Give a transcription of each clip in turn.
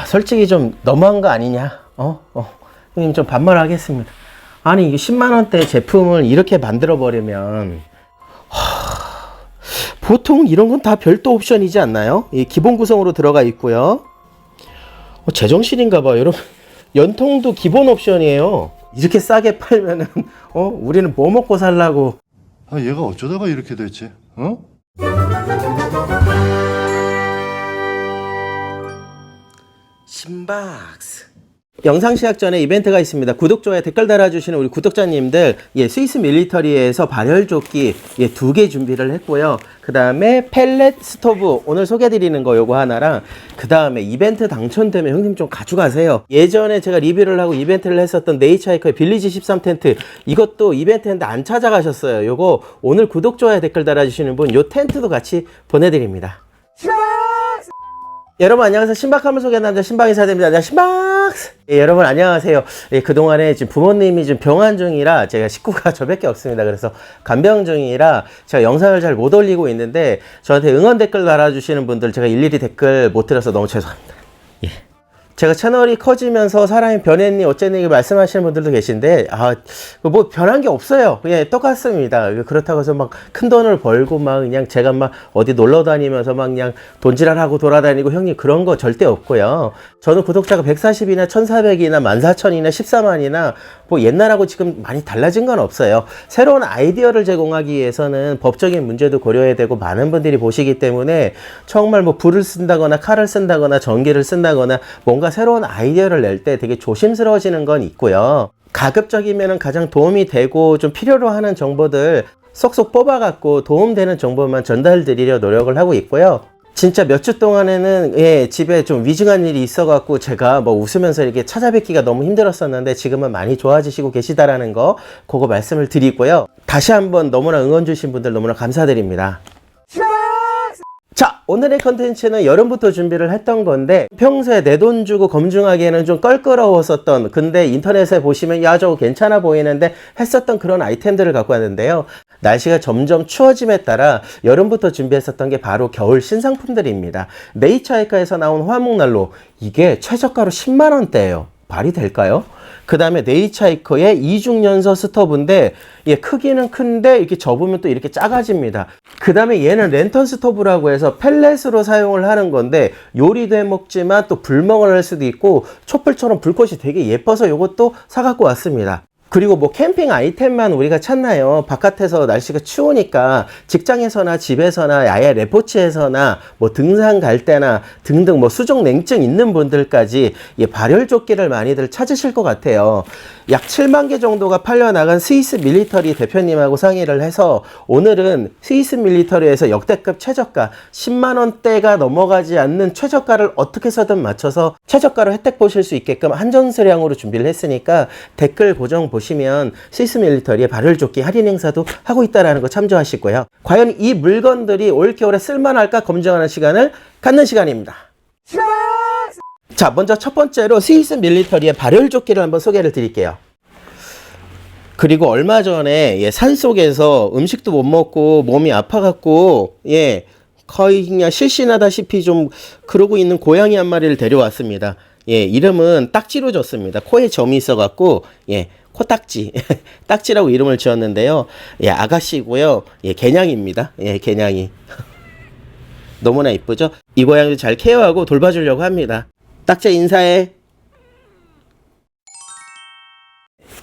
솔직히 좀 너무한 거 아니냐? 형님 좀 반말하겠습니다. 아니, 이게 10만원대 제품을 이렇게 만들어버리면, 보통 이런 건 다 별도 옵션이지 않나요? 이 기본 구성으로 들어가 있고요. 제정신인가 봐. 여러분, 연통도 기본 옵션이에요. 이렇게 싸게 팔면은, 우리는 뭐 먹고 살라고. 아, 얘가 어쩌다가 이렇게 됐지? 어? 신박스. 영상 시작 전에 이벤트가 있습니다. 구독, 좋아요, 댓글 달아주시는 우리 구독자님들, 스위스 밀리터리에서 발열조끼 2개 준비를 했고요. 그 다음에 펠렛 스토브 오늘 소개해드리는 거 요거 하나랑, 그 다음에 이벤트 당첨되면 형님 좀 가져가세요. 예전에 제가 리뷰를 하고 이벤트를 했었던 네이처하이커의 빌리지 13 텐트, 이것도 이벤트 했는데 안 찾아가셨어요. 요거 오늘 구독, 좋아요, 댓글 달아주시는 분 요 텐트도 같이 보내드립니다. 여러분 안녕하세요. 신박함을 소개하는 남자 신박이사입니다. 자, 신박스! 여러분 안녕하세요. 그동안에 지금 부모님이 좀 병환 중이라 제가 식구가 저밖에 없습니다. 그래서 간병 중이라 제가 영상을 잘 못 올리고 있는데, 저한테 응원 댓글 달아주시는 분들 제가 일일이 댓글 못 드려서 너무 죄송합니다. 제가 채널이 커지면서 사람이 변했니 어쨌니 말씀하시는 분들도 계신데, 뭐 변한 게 없어요. 그냥 똑같습니다. 그렇다고 해서 막 큰 돈을 벌고 막 그냥 제가 막 어디 놀러 다니면서 막 그냥 돈지랄하고 돌아다니고, 형님 그런 거 절대 없고요. 저는 구독자가 140이나 1400이나 14000이나 14만이나 뭐 옛날하고 지금 많이 달라진 건 없어요. 새로운 아이디어를 제공하기 위해서는 법적인 문제도 고려해야 되고 많은 분들이 보시기 때문에, 정말 뭐 불을 쓴다거나 칼을 쓴다거나 전기를 쓴다거나 뭔가 새로운 아이디어를 낼 때 되게 조심스러워지는 건 있고요. 가급적이면 가장 도움이 되고 좀 필요로 하는 정보들 쏙쏙 뽑아갖고 도움되는 정보만 전달드리려 노력을 하고 있고요. 진짜 몇 주 동안에는 집에 좀 위중한 일이 있어갖고 제가 뭐 웃으면서 이렇게 찾아뵙기가 너무 힘들었었는데, 지금은 많이 좋아지시고 계시다라는 거, 그거 말씀을 드리고요. 다시 한번 너무나 응원 주신 분들 너무나 감사드립니다. 자, 오늘의 컨텐츠는 여름부터 준비를 했던 건데, 평소에 내 돈 주고 검증하기에는 좀 껄끄러웠었던, 근데 인터넷에 보시면 야 저거 괜찮아 보이는데 했었던 그런 아이템들을 갖고 왔는데요. 날씨가 점점 추워짐에 따라 여름부터 준비했었던 게 바로 겨울 신상품들입니다. 네이처하이커에서 나온 화목난로, 이게 최저가로 10만원대예요. 말이 될까요? 그 다음에 네이처하이커의 이중연소 스토브인데, 크기는 큰데 이렇게 접으면 또 이렇게 작아집니다. 그 다음에 얘는 랜턴 스토브라고 해서 펠렛으로 사용을 하는 건데, 요리도 해 먹지만 또 불멍을 할 수도 있고 촛불처럼 불꽃이 되게 예뻐서 요것도 사갖고 왔습니다. 그리고 뭐 캠핑 아이템만 우리가 찾나요? 바깥에서 날씨가 추우니까 직장에서나 집에서나 야외 레포츠에서나 뭐 등산 갈 때나 등등 뭐 수족 냉증 있는 분들까지 발열조끼를 많이들 찾으실 것 같아요. 약 7만 개 정도가 팔려나간 스위스 밀리터리 대표님하고 상의를 해서, 오늘은 스위스 밀리터리에서 역대급 최저가 10만원대가 넘어가지 않는 최저가를 어떻게 해서든 맞춰서 최저가로 혜택 보실 수 있게끔 한정 수량으로 준비를 했으니까, 댓글 고정 보시면 스위스 밀리터리의 발열조끼 할인 행사도 하고 있다는 거 참조하시고요. 과연 이 물건들이 올겨울에 쓸만할까 검증하는 시간을 갖는 시간입니다. 자, 먼저 첫 번째로 스위스 밀리터리의 발열조끼를 한번 소개를 드릴게요. 그리고 얼마 전에 산속에서 음식도 못 먹고 몸이 아파갖고 거의 그냥 실신하다시피 좀 그러고 있는 고양이 한 마리를 데려왔습니다. 이름은 딱지로 줬습니다. 코에 점이 있어갖고 코딱지 딱지라고 이름을 지었는데요. 아가씨고요. 개냥입니다. 개냥이 너무나 이쁘죠? 이 고양이도 잘 케어하고 돌봐주려고 합니다. 딱지 인사해.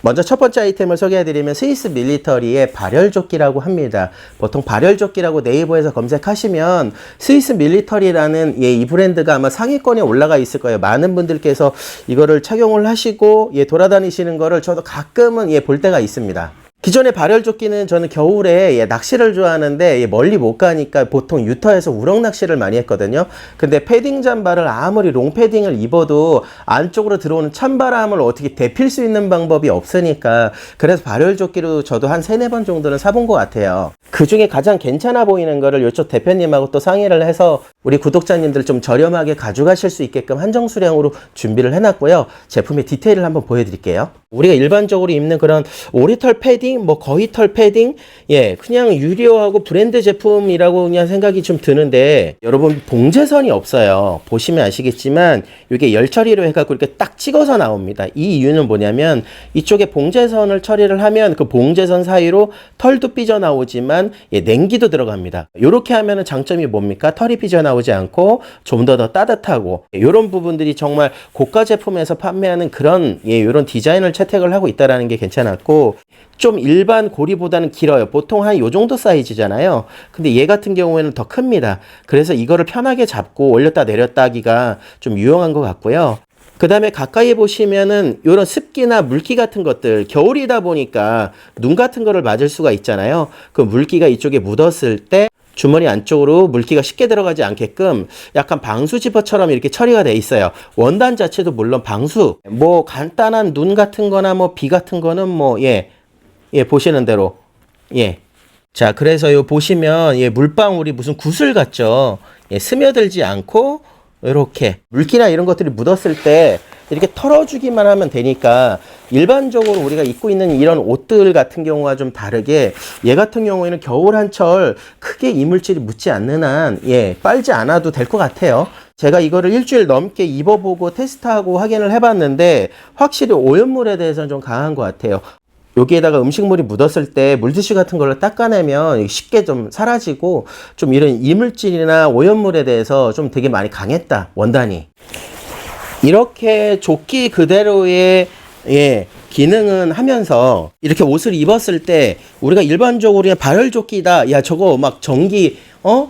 먼저 첫 번째 아이템을 소개해드리면 스위스 밀리터리의 발열조끼라고 합니다. 보통 발열조끼라고 네이버에서 검색하시면 스위스 밀리터리라는 이 브랜드가 아마 상위권에 올라가 있을 거예요. 많은 분들께서 이거를 착용을 하시고 돌아다니시는 거를 저도 가끔은 볼 때가 있습니다. 기존의 발열조끼는 저는 겨울에 낚시를 좋아하는데 멀리 못 가니까 보통 유터에서 우럭 낚시를 많이 했거든요. 근데 패딩 잠바를 아무리 롱패딩을 입어도 안쪽으로 들어오는 찬바람을 어떻게 데필 수 있는 방법이 없으니까, 그래서 발열조끼로 저도 한 3-4번 정도는 사본 것 같아요. 그 중에 가장 괜찮아 보이는 거를 이쪽 대표님하고 또 상의를 해서 우리 구독자님들 좀 저렴하게 가져가실 수 있게끔 한정 수량으로 준비를 해놨고요. 제품의 디테일을 한번 보여드릴게요. 우리가 일반적으로 입는 그런 오리털 패딩 패딩, 뭐 거위털 패딩, 예, 그냥 유료하고 브랜드 제품이라고 그냥 생각이 좀 드는데, 여러분 봉제선이 없어요. 보시면 아시겠지만 이게 열 처리로 해갖고 이렇게 딱 찍어서 나옵니다. 이 이유는 뭐냐면 이쪽에 봉제선을 처리를 하면 그 봉제선 사이로 털도 삐져나오지만 예, 냉기도 들어갑니다. 이렇게 하면은 장점이 뭡니까? 털이 삐져나오지 않고 좀 더 따뜻하고, 이런 부분들이 정말 고가 제품에서 판매하는 그런 예, 이런 디자인을 채택을 하고 있다라는 게 괜찮았고, 좀 일반 고리보다는 길어요. 보통 한 요 정도 사이즈잖아요. 근데 얘 같은 경우에는 더 큽니다. 그래서 이거를 편하게 잡고 올렸다 내렸다 하기가 좀 유용한 것 같고요. 그 다음에 가까이 보시면은 이런 습기나 물기 같은 것들, 겨울이다 보니까 눈 같은 거를 맞을 수가 있잖아요. 그 물기가 이쪽에 묻었을 때 주머니 안쪽으로 물기가 쉽게 들어가지 않게끔 약간 방수 지퍼처럼 이렇게 처리가 돼 있어요. 원단 자체도 물론 방수, 뭐 간단한 눈 같은 거나 뭐 비 같은 거는 뭐 예, 보시는 대로 예. 자, 그래서 요 보시면 예, 물방울이 무슨 구슬 같죠. 예, 스며들지 않고 이렇게 물기나 이런 것들이 묻었을 때 이렇게 털어주기만 하면 되니까, 일반적으로 우리가 입고 있는 이런 옷들 같은 경우와 좀 다르게 얘 같은 경우에는 겨울 한철 크게 이물질이 묻지 않는 한 예, 빨지 않아도 될 것 같아요. 제가 이거를 일주일 넘게 입어보고 테스트하고 확인을 해봤는데 확실히 오염물에 대해서는 좀 강한 것 같아요. 여기에다가 음식물이 묻었을 때 물티슈 같은 걸로 닦아내면 쉽게 좀 사라지고, 좀 이런 이물질이나 오염물에 대해서 좀 되게 많이 강했다, 원단이. 이렇게 조끼 그대로의 예, 기능은 하면서 이렇게 옷을 입었을 때 우리가 일반적으로 그냥 발열 조끼다, 야 저거 막 전기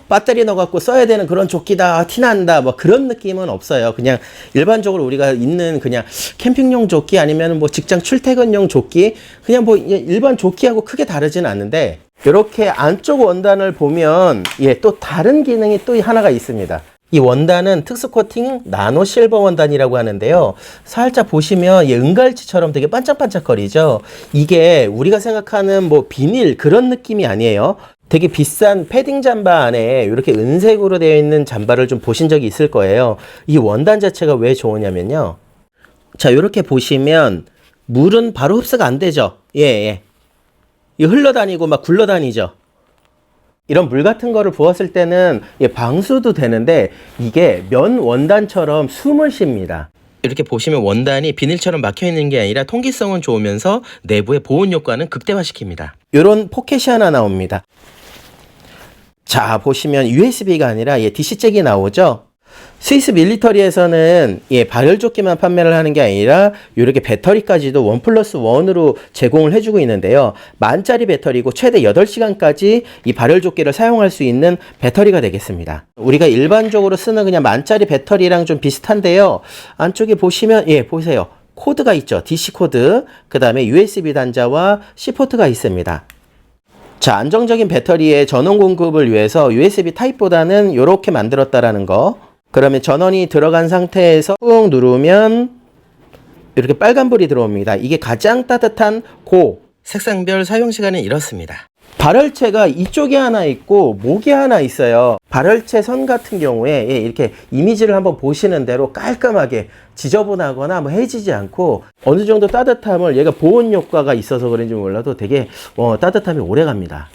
배터리 넣어갖고 써야 되는 그런 조끼다, 티난다, 뭐 그런 느낌은 없어요. 그냥 일반적으로 우리가 입는 그냥 캠핑용 조끼 아니면 뭐 직장 출퇴근용 조끼, 그냥 뭐 일반 조끼하고 크게 다르진 않는데, 이렇게 안쪽 원단을 보면 예, 또 다른 기능이 또 하나가 있습니다. 이 원단은 특수 코팅 나노 실버 원단이라고 하는데요. 살짝 보시면 예, 은갈치처럼 되게 반짝반짝거리죠. 이게 우리가 생각하는 뭐 비닐 그런 느낌이 아니에요. 되게 비싼 패딩 잠바 안에 이렇게 은색으로 되어 있는 잠바를 좀 보신 적이 있을 거예요. 이 원단 자체가 왜 좋으냐면요. 자, 이렇게 보시면 물은 바로 흡수가 안 되죠. 예, 예. 이 흘러다니고 막 굴러다니죠. 이런 물 같은 거를 부었을 때는 예, 방수도 되는데 이게 면 원단처럼 숨을 쉽니다. 이렇게 보시면 원단이 비닐처럼 막혀 있는 게 아니라 통기성은 좋으면서 내부의 보온 효과는 극대화시킵니다. 이런 포켓이 하나 나옵니다. 자, 보시면 USB가 아니라 예, DC잭이 나오죠. 스위스 밀리터리에서는 예, 발열조끼만 판매를 하는 게 아니라 이렇게 배터리까지도 1+1으로 제공을 해주고 있는데요. 만짜리 배터리고 최대 8시간까지 이 발열조끼를 사용할 수 있는 배터리가 되겠습니다. 우리가 일반적으로 쓰는 그냥 만짜리 배터리랑 좀 비슷한데요. 안쪽에 보시면 예, 보세요. 코드가 있죠. DC 코드, 그 다음에 USB 단자와 C 포트가 있습니다. 자, 안정적인 배터리의 전원 공급을 위해서 USB 타입보다는 이렇게 만들었다라는 거. 그러면 전원이 들어간 상태에서 꾹 누르면 이렇게 빨간불이 들어옵니다. 이게 가장 따뜻한 색상별 사용시간은 이렇습니다. 발열체가 이쪽에 하나 있고 목에 하나 있어요. 발열체 선 같은 경우에 이렇게 이미지를 한번 보시는 대로 깔끔하게 지저분하거나 뭐 해지지 않고 어느 정도 따뜻함을, 얘가 보온 효과가 있어서 그런지 몰라도 되게 따뜻함이 오래 갑니다.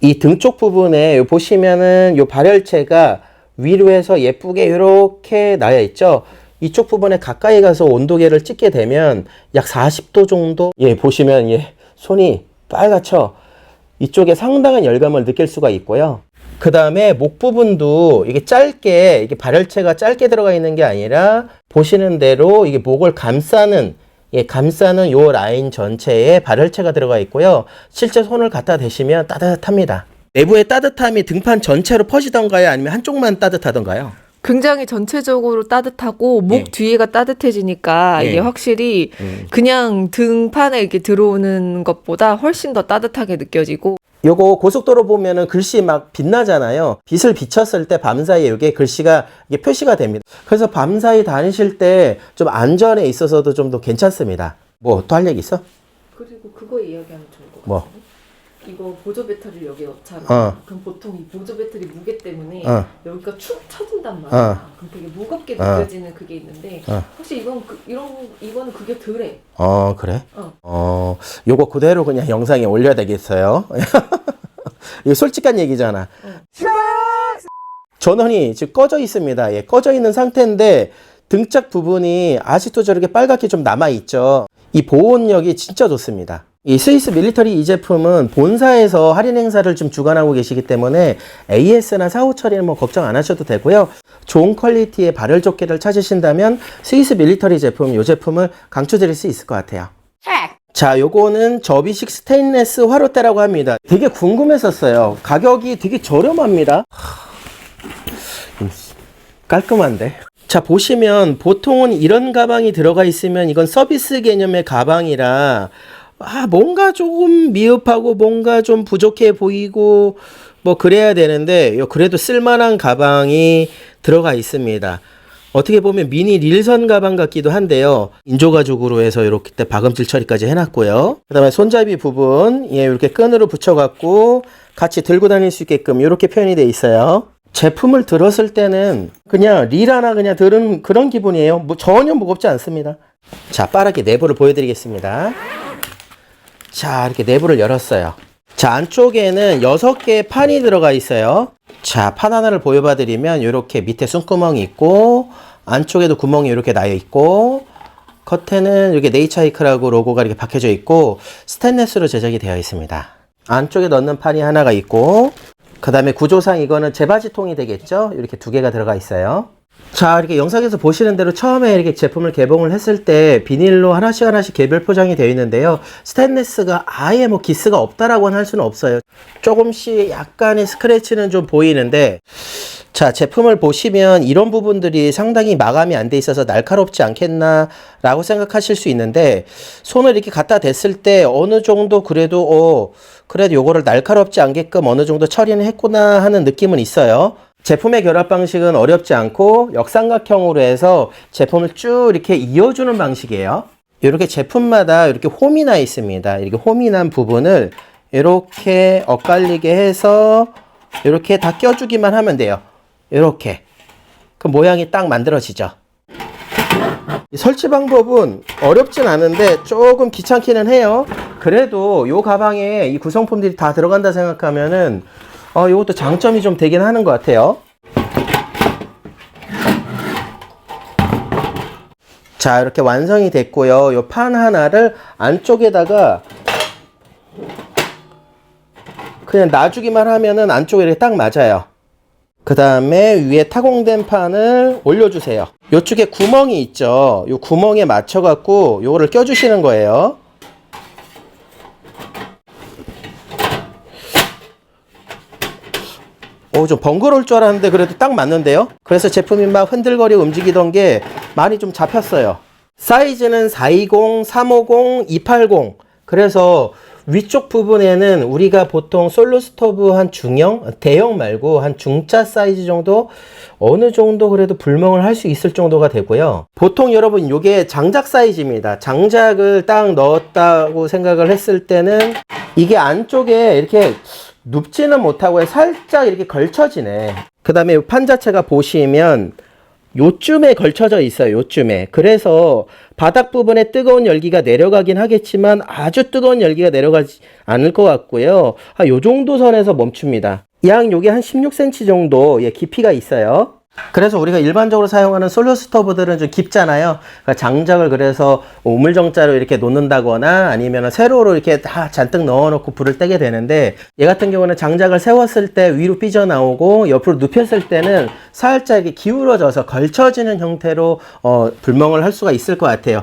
이 등 쪽 부분에 보시면은 이 발열체가 위로 해서 예쁘게 이렇게 나와 있죠. 이쪽 부분에 가까이 가서 온도계를 찍게 되면 약 40도 정도, 예, 보시면 예, 손이 빨갛죠. 이쪽에 상당한 열감을 느낄 수가 있고요. 그 다음에 목 부분도 이게 짧게, 이게 발열체가 짧게 들어가 있는 게 아니라 보시는 대로 이게 목을 감싸는 요 라인 전체에 발열체가 들어가 있고요. 실제 손을 갖다 대시면 따뜻합니다. 내부의 따뜻함이 등판 전체로 퍼지던가요? 아니면 한쪽만 따뜻하던가요? 굉장히 전체적으로 따뜻하고 목 예. 뒤에가 따뜻해지니까 예. 이게 확실히 그냥 등판에 이렇게 들어오는 것보다 훨씬 더 따뜻하게 느껴지고, 요거 고속도로 보면은 글씨 막 빛나잖아요. 빛을 비쳤을 때 밤사이에 이게 글씨가 이게 표시가 됩니다. 그래서 밤사이 다니실 때 좀 안전에 있어서도 좀 더 괜찮습니다. 뭐 또 할 얘기 있어? 그리고 그거 이야기하면 좋을 것 같아요. 뭐? 이거 보조 배터리를 여기에 넣잖아. 그럼 보통 이 보조 배터리 무게 때문에 여기가 축 처진단 말이야. 그럼 되게 무겁게 느껴지는 그게 있는데 혹시 이거는 그게 덜해. 그래? 요거 그대로 그냥 영상에 올려야 되겠어요. 이거 솔직한 얘기잖아. 전원이 지금 꺼져 있습니다. 예, 꺼져 있는 상태인데 등짝 부분이 아직도 저렇게 빨갛게 좀 남아있죠. 이 보온력이 진짜 좋습니다. 이 스위스 밀리터리 이 제품은 본사에서 할인 행사를 좀 주관하고 계시기 때문에 AS나 사후 처리는 뭐 걱정 안 하셔도 되고요. 좋은 퀄리티의 발열 조끼를 찾으신다면 스위스 밀리터리 제품, 이 제품을 강추드릴 수 있을 것 같아요. 자, 요거는 접이식 스테인레스 화롯대라고 합니다. 되게 궁금했었어요. 가격이 되게 저렴합니다. 깔끔한데. 자, 보시면 보통은 이런 가방이 들어가 있으면 이건 서비스 개념의 가방이라 뭔가 조금 미흡하고 뭔가 좀 부족해 보이고 뭐 그래야 되는데 그래도 쓸만한 가방이 들어가 있습니다. 어떻게 보면 미니 릴선 가방 같기도 한데요. 인조가죽으로 해서 이렇게 박음질 처리까지 해놨고요. 그 다음에 손잡이 부분 이렇게 끈으로 붙여갖고 같이 들고 다닐 수 있게끔 이렇게 표현이 되어 있어요. 제품을 들었을 때는 그냥 릴 하나 그냥 들은 그런 기분이에요. 전혀 무겁지 않습니다. 자, 빠르게 내부를 보여드리겠습니다. 자, 이렇게 내부를 열었어요. 자, 안쪽에는 6개의 판이 들어가 있어요. 자, 판 하나를 보여봐 드리면 이렇게 밑에 숨구멍이 있고 안쪽에도 구멍이 이렇게 나여 있고 겉에는 이렇게 네이처하이크라고 로고가 이렇게 박혀져 있고 스테인레스로 제작이 되어 있습니다. 안쪽에 넣는 판이 하나가 있고 그 다음에 구조상 이거는 재바지통이 되겠죠? 이렇게 2개가 들어가 있어요. 자, 이렇게 영상에서 보시는 대로 처음에 이렇게 제품을 개봉을 했을 때 비닐로 하나씩 개별 포장이 되어 있는데요. 스테인레스가 아예 뭐 기스가 없다라고는 할 수는 없어요. 조금씩 약간의 스크래치는 좀 보이는데 자, 제품을 보시면 이런 부분들이 상당히 마감이 안 돼 있어서 날카롭지 않겠나 라고 생각하실 수 있는데 손을 이렇게 갖다 댔을 때 어느 정도 그래도 요거를 날카롭지 않게끔 어느 정도 처리는 했구나 하는 느낌은 있어요. 제품의 결합 방식은 어렵지 않고 역삼각형으로 해서 제품을 쭉 이렇게 이어주는 방식이에요. 이렇게 제품마다 이렇게 홈이 나 있습니다. 이렇게 홈이 난 부분을 이렇게 엇갈리게 해서 이렇게 다 껴주기만 하면 돼요. 이렇게. 그 모양이 딱 만들어지죠. 이 설치 방법은 어렵진 않은데 조금 귀찮기는 해요. 그래도 이 가방에 이 구성품들이 다 들어간다 생각하면은 이것도 장점이 좀 되긴 하는 것 같아요. 자, 이렇게 완성이 됐고요. 이 판 하나를 안쪽에다가 그냥 놔주기만 하면은 안쪽에 이렇게 딱 맞아요. 그 다음에 위에 타공된 판을 올려주세요. 이쪽에 구멍이 있죠. 이 구멍에 맞춰갖고 요거를 껴주시는 거예요. 좀 번거로울 줄 알았는데 그래도 딱 맞는데요. 그래서 제품이 막 흔들거리고 움직이던 게 많이 좀 잡혔어요. 사이즈는 420, 350, 280. 그래서 위쪽 부분에는 우리가 보통 솔로 스토브 한 중형, 대형 말고 한 중짜 사이즈 정도 어느 정도 그래도 불멍을 할 수 있을 정도가 되고요. 보통 여러분 요게 장작 사이즈입니다. 장작을 딱 넣었다고 생각을 했을 때는 이게 안쪽에 이렇게 눕지는 못하고 살짝 이렇게 걸쳐지네. 그 다음에 이 판 자체가 보시면 요쯤에 걸쳐져 있어요. 요쯤에. 그래서 바닥 부분에 뜨거운 열기가 내려가긴 하겠지만 아주 뜨거운 열기가 내려가지 않을 것 같고요. 요 정도 선에서 멈춥니다. 양 요게 한 16cm 정도 깊이가 있어요. 그래서 우리가 일반적으로 사용하는 솔로 스토브들은 좀 깊잖아요. 그러니까 장작을 그래서 우물정자로 이렇게 놓는다거나 아니면 세로로 이렇게 다 잔뜩 넣어놓고 불을 떼게 되는데 얘 같은 경우는 장작을 세웠을 때 위로 삐져나오고 옆으로 눕혔을 때는 살짝 이렇게 기울어져서 걸쳐지는 형태로 불멍을 할 수가 있을 것 같아요.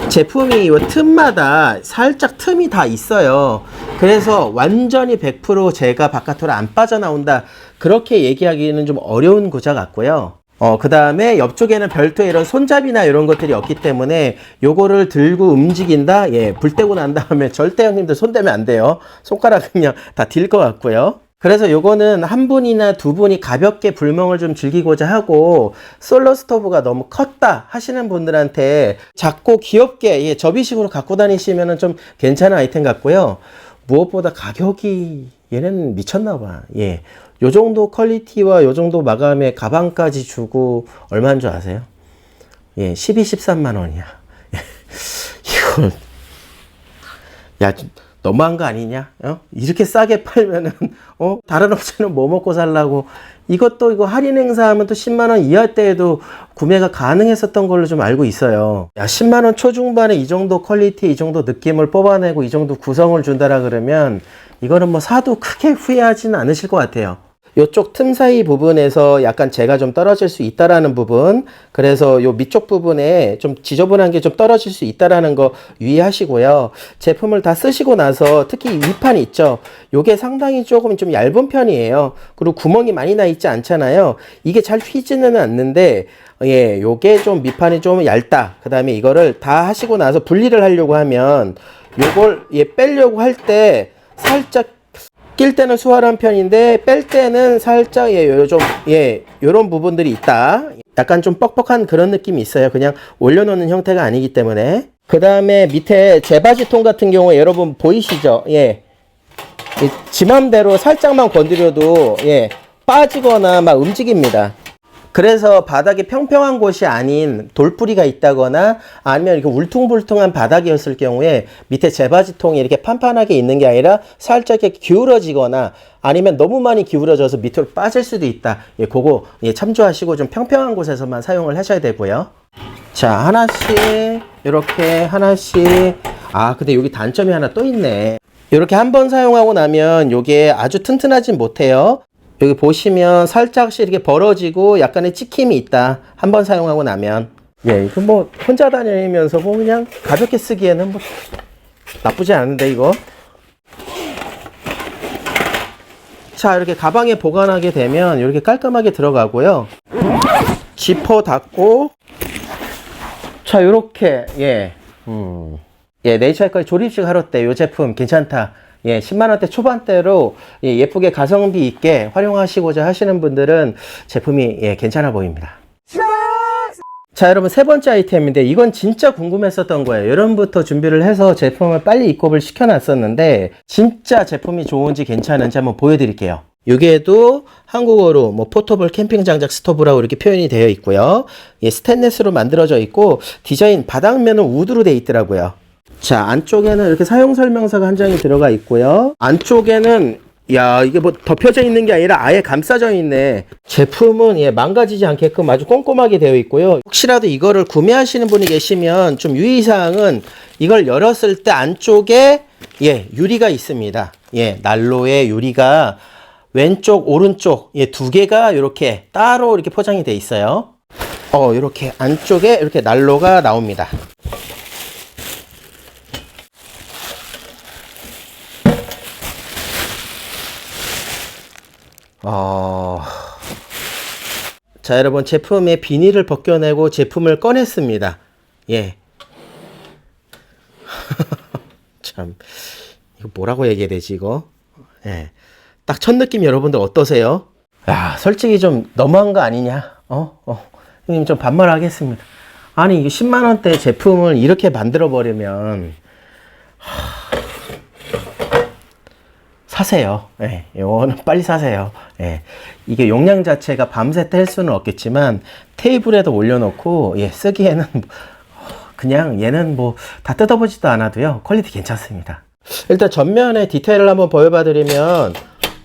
제품이 이 틈마다 살짝 틈이 다 있어요. 그래서 완전히 100% 제가 바깥으로 안 빠져나온다. 그렇게 얘기하기는 좀 어려운 구조 같고요. 그 다음에 옆쪽에는 별도의 이런 손잡이나 이런 것들이 없기 때문에 요거를 들고 움직인다? 불 떼고 난 다음에 절대 형님들 손 대면 안 돼요. 손가락 그냥 다 딜 것 같고요. 그래서 요거는 한 분이나 두 분이 가볍게 불멍을 좀 즐기고자 하고 솔로 스토브가 너무 컸다 하시는 분들한테 작고 귀엽게 접이식으로 갖고 다니시면 좀 괜찮은 아이템 같고요. 무엇보다 가격이 얘는 미쳤나 봐. 예. 요 정도 퀄리티와 요 정도 마감에 가방까지 주고 얼마인 줄 아세요? 예, 12, 13만 원이야. 이거 야, 너무한 거 아니냐? 이렇게 싸게 팔면은 다른 업체는 뭐 먹고 살라고. 이것도 이거 할인 행사하면 또 10만 원 이하대에도 구매가 가능했었던 걸로 좀 알고 있어요. 야, 10만 원 초중반에 이 정도 퀄리티, 이 정도 느낌을 뽑아내고 이 정도 구성을 준다라 그러면 이거는 뭐 사도 크게 후회하지는 않으실 것 같아요. 요쪽 틈 사이 부분에서 약간 재가 좀 떨어질 수 있다라는 부분, 그래서 요 밑쪽 부분에 좀 지저분한 게 좀 떨어질 수 있다라는 거 유의하시고요. 제품을 다 쓰시고 나서 특히 이 위판 있죠. 요게 상당히 조금 좀 얇은 편이에요. 그리고 구멍이 많이 나 있지 않잖아요. 이게 잘 휘지는 않는데 예, 요게 좀 밑판이 좀 얇다. 그 다음에 이거를 다 하시고 나서 분리를 하려고 하면 요걸 빼려고 할 때 살짝 낄 때는 수월한 편인데 뺄 때는 살짝 요런 부분들이 있다. 약간 좀 뻑뻑한 그런 느낌이 있어요. 그냥 올려놓는 형태가 아니기 때문에. 그 다음에 밑에 재바지통 같은 경우에 여러분 보이시죠? 예. 지 맘대로 살짝만 건드려도 빠지거나 막 움직입니다. 그래서 바닥이 평평한 곳이 아닌 돌뿌리가 있다거나 아니면 이렇게 울퉁불퉁한 바닥이었을 경우에 밑에 재바지통이 이렇게 판판하게 있는 게 아니라 살짝 이렇게 기울어지거나 아니면 너무 많이 기울어져서 밑으로 빠질 수도 있다. 그거 참조하시고 좀 평평한 곳에서만 사용을 하셔야 되고요. 자, 하나씩 이렇게 하나씩. 아, 근데 여기 단점이 하나 또 있네. 이렇게 한번 사용하고 나면 이게 아주 튼튼하진 못해요. 여기 보시면 살짝씩 이렇게 벌어지고 약간의 찍힘이 있다. 한번 사용하고 나면. 예, 이거 뭐 혼자 다니면서 뭐 그냥 가볍게 쓰기에는 뭐 나쁘지 않은데 이거. 자, 이렇게 가방에 보관하게 되면 이렇게 깔끔하게 들어가고요. 지퍼 닫고. 자, 요렇게 네이처에컬 조립식 화롯대 요 제품 괜찮다. 10만원대 초반대로 예쁘게 가성비 있게 활용하시고자 하시는 분들은 제품이 괜찮아 보입니다. 자, 여러분 세 번째 아이템인데 이건 진짜 궁금했었던 거예요. 여름부터 준비를 해서 제품을 빨리 입고를 시켜놨었는데 진짜 제품이 좋은지 괜찮은지 한번 보여드릴게요. 여기에도 한국어로 뭐 포터블 캠핑 장작 스토브라고 이렇게 표현이 되어 있고요. 스테인리스로 만들어져 있고 디자인 바닥면은 우드로 되어 있더라고요. 자, 안쪽에는 이렇게 사용 설명서가 한 장이 들어가 있고요. 안쪽에는 이게 뭐 덮여져 있는 게 아니라 아예 감싸져 있네. 제품은 망가지지 않게끔 아주 꼼꼼하게 되어 있고요. 혹시라도 이거를 구매하시는 분이 계시면 좀 유의사항은 이걸 열었을 때 안쪽에 유리가 있습니다. 난로에 유리가 왼쪽 오른쪽 두 개가 이렇게 따로 이렇게 포장이 되어 있어요. 이렇게 안쪽에 이렇게 난로가 나옵니다. 자, 여러분 제품의 비닐을 벗겨내고 제품을 꺼냈습니다. 참 이거 뭐라고 얘기해야 되지 이거? 딱 첫 느낌 여러분들 어떠세요? 야, 솔직히 좀 너무한 거 아니냐? 형님 좀 반말하겠습니다. 아니 이게 10만원대 제품을 이렇게 만들어 버리면 사세요. 이거는 빨리 사세요. 이게 용량 자체가 밤새 뗄 수는 없겠지만 테이블에도 올려놓고 쓰기에는 그냥 얘는 뭐 다 뜯어보지도 않아도요 퀄리티 괜찮습니다. 일단 전면에 디테일을 한번 보여봐 드리면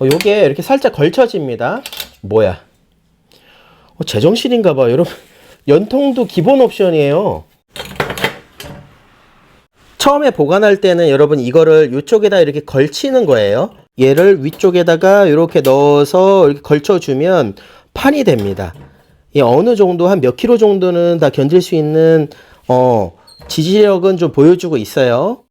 요게 이렇게 살짝 걸쳐집니다. 뭐야? 제정신인가 봐 여러분. 연통도 기본 옵션이에요. 처음에 보관할 때는 여러분 이거를 이쪽에다 이렇게 걸치는 거예요. 얘를 위쪽에다가 이렇게 넣어서 이렇게 걸쳐주면 판이 됩니다. 어느 정도 한 몇 킬로 정도는 다 견딜 수 있는 지지력은 좀 보여주고 있어요.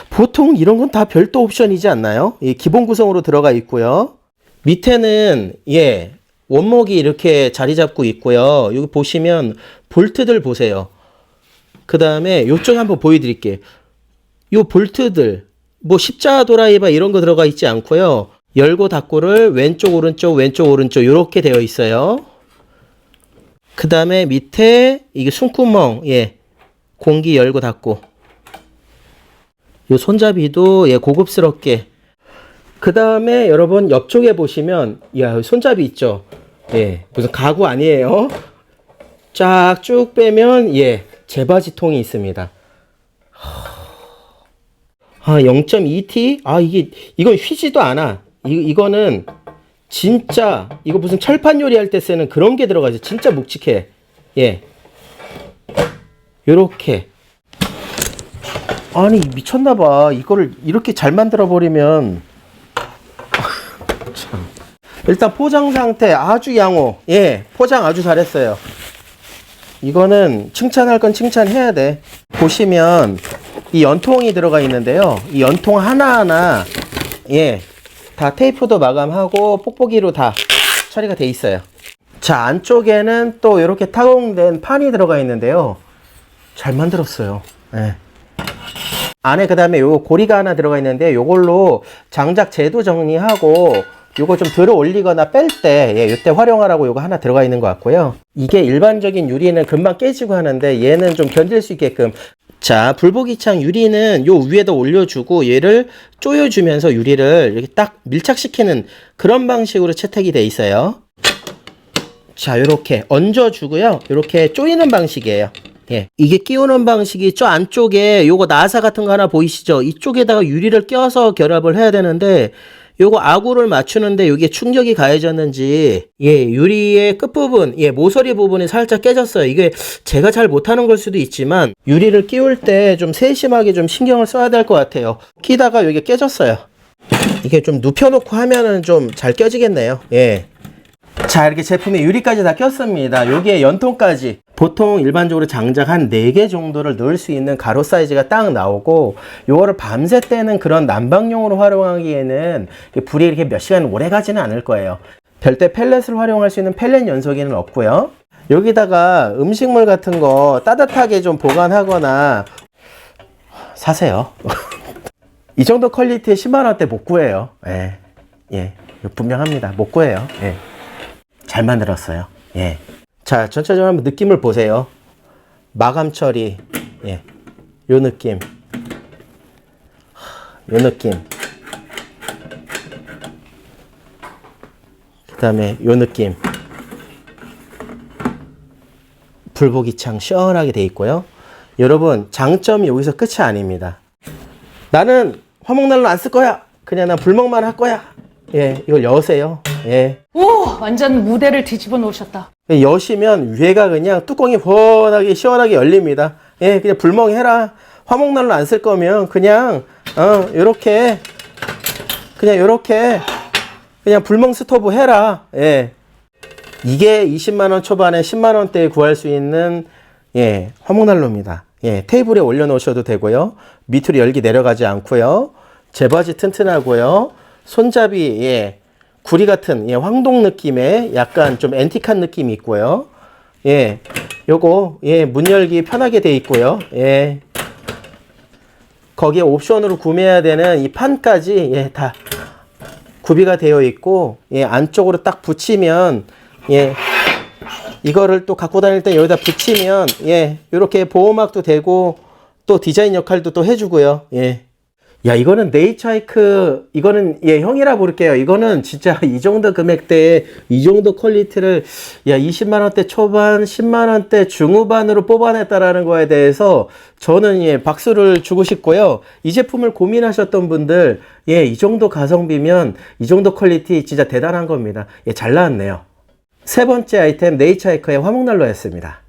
보통 이런 건 다 별도 옵션이지 않나요? 기본 구성으로 들어가 있고요. 밑에는 원목이 이렇게 자리 잡고 있고요. 여기 보시면 볼트들 보세요. 그 다음에 이쪽에 한번 보여드릴게요. 요 볼트들 뭐 십자 도라이바 이런 거 들어가 있지 않고요. 열고 닫고를 왼쪽 오른쪽 왼쪽 오른쪽 이렇게 되어 있어요. 그 다음에 밑에 이게 숨구멍 공기 열고 닫고 요 손잡이도 예, 고급스럽게. 그 다음에 여러분 옆쪽에 보시면, 야, 손잡이 있죠? 예, 무슨 가구 아니에요? 쫙 쭉 빼면, 예, 재바지통이 있습니다. 아, 0.2T? 아, 이건 휘지도 않아. 이거는 진짜, 이거 무슨 철판 요리할 때 쓰는 그런 게 들어가죠. 진짜 묵직해. 예. 요렇게. 아니, 미쳤나봐. 이거를 이렇게 잘 만들어버리면. 참. 일단 포장 상태 아주 양호. 예, 포장 아주 잘했어요. 이거는 칭찬할 건 칭찬해야 돼. 보시면 이 연통이 들어가 있는데요. 이 연통 하나하나, 예, 다 테이프도 마감하고 뽁뽁이로 다 처리가 돼 있어요. 자, 안쪽에는 또 이렇게 타공된 판이 들어가 있는데요. 잘 만들었어요. 예. 안에 그 다음에 요 고리가 하나 들어가 있는데 요걸로 장작 제도 정리하고 요거 좀 들어 올리거나 뺄 때, 예, 요때 활용하라고 요거 하나 들어가 있는 것 같고요. 이게 일반적인 유리는 금방 깨지고 하는데 얘는 좀 견딜 수 있게끔. 자, 불보기창 유리는 요 위에다 올려주고 얘를 조여주면서 유리를 이렇게 딱 밀착시키는 그런 방식으로 채택이 돼 있어요. 자, 요렇게 얹어주고요. 요렇게 조이는 방식이에요. 예. 이게 끼우는 방식이 저 안쪽에 요거 나사 같은 거 하나 보이시죠? 이쪽에다가 유리를 껴서 결합을 해야 되는데 요거 아구를 맞추는데 여기에 충격이 가해졌는지, 예, 유리의 끝부분, 예, 모서리 부분이 살짝 깨졌어요. 이게 제가 잘 못하는 걸 수도 있지만 유리를 끼울 때 좀 세심하게 좀 신경을 써야 될 것 같아요. 끼다가 여기 깨졌어요. 이게 좀 눕혀놓고 하면은 좀 잘 껴지겠네요. 예. 자, 이렇게 제품에 유리까지 다 꼈습니다. 여기에 연통까지. 보통 일반적으로 장작 한 4개 정도를 넣을 수 있는 가로 사이즈가 딱 나오고, 요거를 밤새 때는 그런 난방용으로 활용하기에는 불이 이렇게 몇 시간 오래 가지는 않을 거예요. 별대 펠렛을 활용할 수 있는 펠렛 연소기는 없고요. 여기다가 음식물 같은 거 따뜻하게 좀 보관하거나 사세요. 이 정도 퀄리티에 10만원대 못 구해요. 예. 예. 분명합니다. 못 구해요. 예. 잘 만들었어요. 예. 자, 전체적으로 한번 느낌을 보세요. 마감 처리. 예. 요 느낌. 요 느낌. 그 다음에 요 느낌. 불보기창 시원하게 돼 있고요. 여러분, 장점이 여기서 끝이 아닙니다. 나는 화목난로 안 쓸 거야. 그냥 난 불멍만 할 거야. 예, 이걸 여세요. 예. 오, 완전 무대를 뒤집어 놓으셨다. 여시면 위에가 그냥 뚜껑이 훤하게 시원하게 열립니다. 예, 그냥 불멍해라. 화목난로 안 쓸 거면 그냥 요렇게 그냥 불멍 스토브 해라. 예. 이게 20만원 초반에 10만원대에 구할 수 있는, 예, 화목난로입니다. 예, 테이블에 올려 놓으셔도 되고요. 밑으로 열기 내려가지 않고요. 재바지 튼튼하고요. 손잡이, 예, 구리 같은, 예, 황동 느낌의 약간 좀 앤틱한 느낌이 있고요. 예, 요거, 예, 문 열기 편하게 돼 있고요. 예, 거기에 옵션으로 구매해야 되는 이 판까지, 예, 다 구비가 되어 있고, 예, 안쪽으로 딱 붙이면, 예, 이거를 또 갖고 다닐 때 여기다 붙이면, 예, 요렇게 보호막도 되고 또 디자인 역할도 또 해주고요. 예. 야, 이거는 네이처하이크, 이거는, 예, 형이라 부를게요. 이거는 진짜 이 정도 금액대에 이 정도 퀄리티를, 야, 20만원대 초반, 10만원대 중후반으로 뽑아냈다라는 거에 대해서 저는, 예, 박수를 주고 싶고요. 이 제품을 고민하셨던 분들, 예, 이 정도 가성비면 이 정도 퀄리티 진짜 대단한 겁니다. 예, 잘 나왔네요. 세 번째 아이템, 네이처하이크의 화목난로였습니다.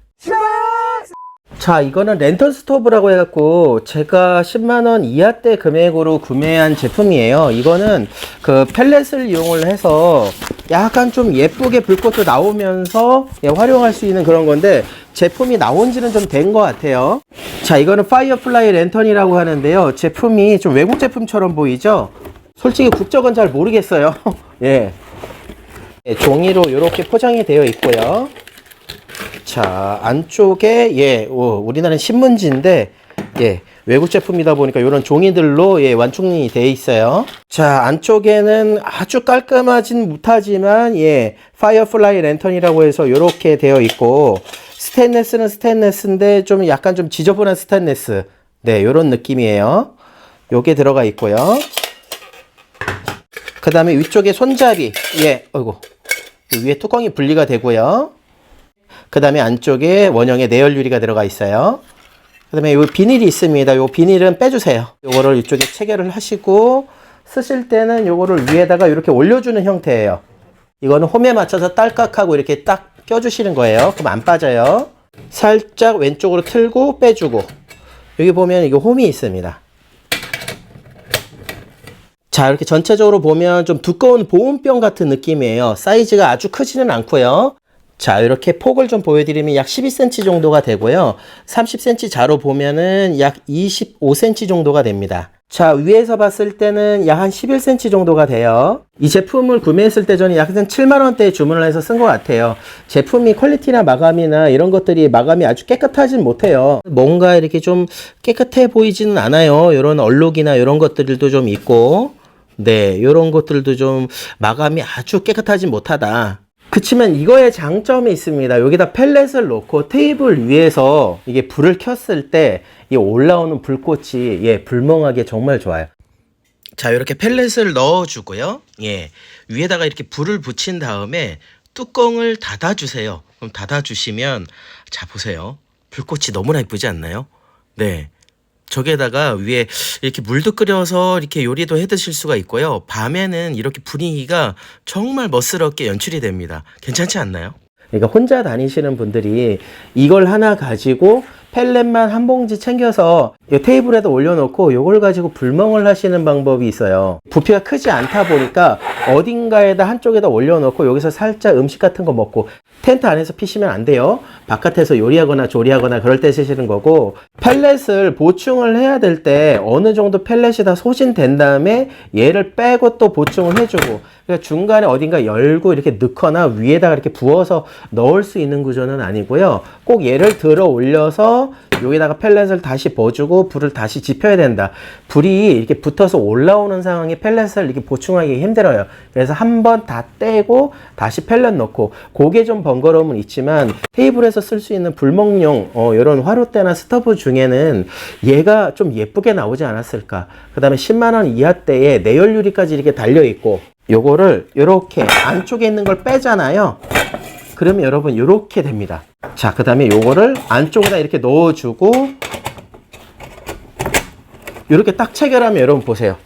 자, 이거는 랜턴 스토브라고 해갖고 제가 10만원 이하대 금액으로 구매한 제품이에요. 이거는 그 펠렛을 이용을 해서 약간 좀 예쁘게 불꽃도 나오면서, 예, 활용할 수 있는 그런 건데 제품이 나온 지는 좀 된 것 같아요. 자, 이거는 파이어플라이 랜턴이라고 하는데요. 제품이 좀 외국 제품처럼 보이죠? 솔직히 국적은 잘 모르겠어요. 예. 예, 종이로 이렇게 포장이 되어 있고요. 자, 안쪽에, 예, 우리나라는 신문지인데, 예, 외국 제품이다 보니까 이런 종이들로, 예, 완충이 되어 있어요. 자, 안쪽에는 아주 깔끔하진 못하지만, 예, 파이어플라이 랜턴이라고 해서 이렇게 되어 있고, 스테인레스는 스테인레스인데 좀 약간 좀 지저분한 스테인레스, 네, 이런 느낌이에요. 요게 들어가 있고요. 그 다음에 위쪽에 손잡이, 예, 어이구, 위에 뚜껑이 분리가 되고요. 그 다음에 안쪽에 원형의 내열 유리가 들어가 있어요. 그 다음에 요 비닐이 있습니다. 요 비닐은 빼주세요. 요거를 이쪽에 체결을 하시고 쓰실 때는 요거를 위에다가 이렇게 올려주는 형태예요. 이거는 홈에 맞춰서 딸깍하고 이렇게 딱 껴주시는 거예요. 그럼 안 빠져요. 살짝 왼쪽으로 틀고 빼주고, 여기 보면 이거 홈이 있습니다. 자, 이렇게 전체적으로 보면 좀 두꺼운 보온병 같은 느낌이에요. 사이즈가 아주 크지는 않고요. 자, 이렇게 폭을 좀 보여드리면 약 12cm 정도가 되고요. 30cm 자로 보면은 약 25cm 정도가 됩니다. 자, 위에서 봤을 때는 약 한 11cm 정도가 돼요. 이 제품을 구매했을 때 저는 약 한 7만원대에 주문을 해서 쓴 것 같아요. 제품이 퀄리티나 마감이나 이런 것들이 마감이 아주 깨끗하진 못해요. 뭔가 이렇게 좀 깨끗해 보이지는 않아요. 이런 얼룩이나 이런 것들도 좀 있고, 네, 이런 것들도 좀 마감이 아주 깨끗하지 못하다. 그치만 이거의 장점이 있습니다. 여기다 펠렛을 놓고 테이블 위에서 이게 불을 켰을 때 이 올라오는 불꽃이, 예, 불멍하게 정말 좋아요. 자, 이렇게 펠렛을 넣어주고요. 예, 위에다가 이렇게 불을 붙인 다음에 뚜껑을 닫아주세요. 그럼 닫아주시면, 자, 보세요. 불꽃이 너무나 예쁘지 않나요? 네. 저기에다가 위에 이렇게 물도 끓여서 이렇게 요리도 해 드실 수가 있고요. 밤에는 이렇게 분위기가 정말 멋스럽게 연출이 됩니다. 괜찮지 않나요? 그러니까 혼자 다니시는 분들이 이걸 하나 가지고 펠렛만 한 봉지 챙겨서 이 테이블에다 올려놓고 이걸 가지고 불멍을 하시는 방법이 있어요. 부피가 크지 않다 보니까 어딘가에다 한쪽에다 올려놓고 여기서 살짝 음식 같은 거 먹고, 텐트 안에서 피시면 안 돼요. 바깥에서 요리하거나 조리하거나 그럴 때 쓰시는 거고, 펠렛을 보충을 해야 될 때 어느 정도 펠렛이 다 소진된 다음에 얘를 빼고 또 보충을 해주고, 그러니까 중간에 어딘가 열고 이렇게 넣거나 위에다가 이렇게 부어서 넣을 수 있는 구조는 아니고요. 꼭 얘를 들어 올려서 여기다가 펠렛을 다시 버주고 불을 다시 지펴야 된다. 불이 이렇게 붙어서 올라오는 상황에 펠렛을 이렇게 보충하기 힘들어요. 그래서 한번 다 떼고 다시 펠렛 넣고, 그게 좀 번거로움은 있지만 테이블에서 쓸 수 있는 불멍용 이런 화롯대나 스토브 중에는 얘가 좀 예쁘게 나오지 않았을까. 그 다음에 10만원 이하대에 내열 유리까지 이렇게 달려있고, 요거를 이렇게 안쪽에 있는 걸 빼잖아요. 그러면 여러분 이렇게 됩니다. 자, 그 다음에 요거를 안쪽에다 이렇게 넣어주고 이렇게 딱 체결하면 여러분 보세요.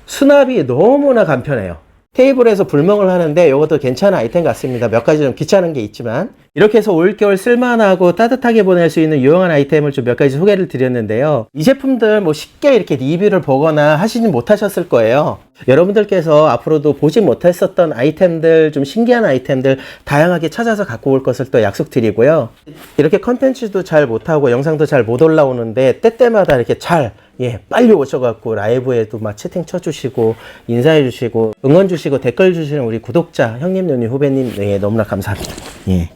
수납이 너무나 간편해요. 테이블에서 불멍을 하는데 이것도 괜찮은 아이템 같습니다. 몇 가지 좀 귀찮은 게 있지만, 이렇게 해서 올겨울 쓸만하고 따뜻하게 보낼 수 있는 유용한 아이템을 좀 몇 가지 소개를 드렸는데요. 이 제품들 뭐 쉽게 이렇게 리뷰를 보거나 하시진 못하셨을 거예요. 여러분들께서 앞으로도 보지 못했었던 아이템들, 좀 신기한 아이템들 다양하게 찾아서 갖고 올 것을 또 약속드리고요. 이렇게 컨텐츠도 잘 못하고 영상도 잘 못 올라오는데 때때마다 이렇게 잘, 예, 빨리 오셔갖고 라이브에도 막 채팅 쳐주시고 인사해주시고 응원 주시고 댓글 주시는 우리 구독자 형님, 누님, 후배님, 네, 너무나 감사합니다. 예.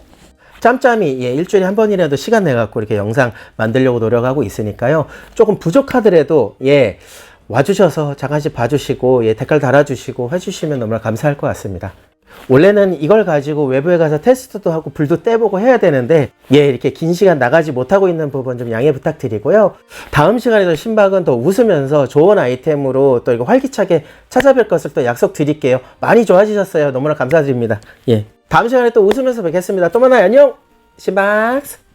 짬짬이, 예, 일주일에 한 번이라도 시간 내갖고 이렇게 영상 만들려고 노력하고 있으니까요. 조금 부족하더라도, 예, 와주셔서 잠깐씩 봐주시고, 예, 댓글 달아주시고 해주시면 너무나 감사할 것 같습니다. 원래는 이걸 가지고 외부에 가서 테스트도 하고 불도 떼보고 해야 되는데, 예, 이렇게 긴 시간 나가지 못하고 있는 부분 좀 양해 부탁드리고요. 다음 시간에도 신박은 더 웃으면서 좋은 아이템으로 또 이거 활기차게 찾아뵐 것을 또 약속드릴게요. 많이 좋아지셨어요. 너무나 감사드립니다. 예. 다음 시간에 또 웃으면서 뵙겠습니다. 또 만나요. 안녕! 신박스!